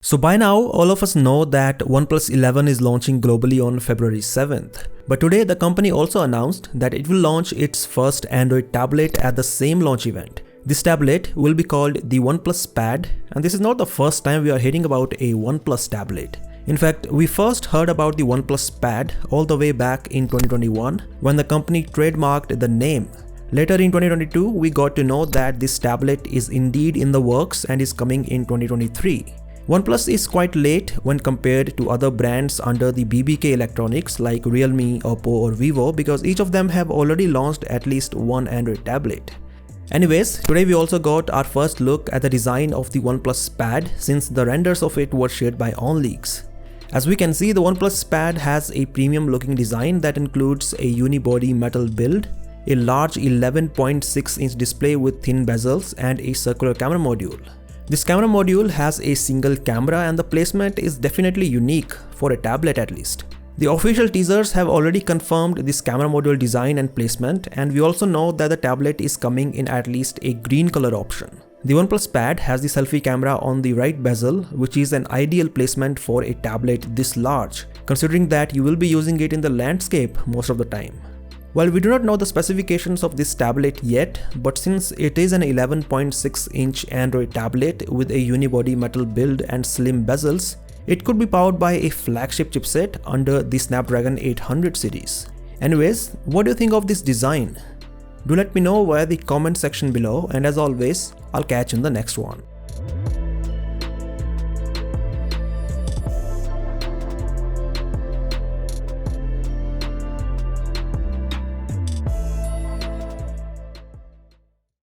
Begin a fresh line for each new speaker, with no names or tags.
So by now, all of us know that OnePlus 11 is launching globally on February 7th. But today the company also announced that it will launch its first Android tablet at the same launch event. This tablet will be called the OnePlus Pad, and this is not the first time we are hearing about a OnePlus tablet. In fact, we first heard about the OnePlus Pad all the way back in 2021 when the company trademarked the name. Later in 2022, we got to know that this tablet is indeed in the works and is coming in 2023. OnePlus is quite late when compared to other brands under the BBK Electronics like Realme, Oppo or Vivo because each of them have already launched at least one Android tablet. Anyways, today we also got our first look at the design of the OnePlus Pad since the renders of it were shared by OnLeaks. As we can see, the OnePlus Pad has a premium looking design that includes a unibody metal build, a large 11.6-inch display with thin bezels and a circular camera module. This camera module has a single camera and the placement is definitely unique for a tablet at least. The official teasers have already confirmed this camera module design and placement, and we also know that the tablet is coming in at least a green color option. The OnePlus Pad has the selfie camera on the right bezel, which is an ideal placement for a tablet this large, considering that you will be using it in the landscape most of the time. While we do not know the specifications of this tablet yet, but since it is an 11.6-inch Android tablet with a unibody metal build and slim bezels, it could be powered by a flagship chipset under the Snapdragon 800 series. Anyways, what do you think of this design? Do let me know via the comment section below, and as always, I'll catch you in the next one.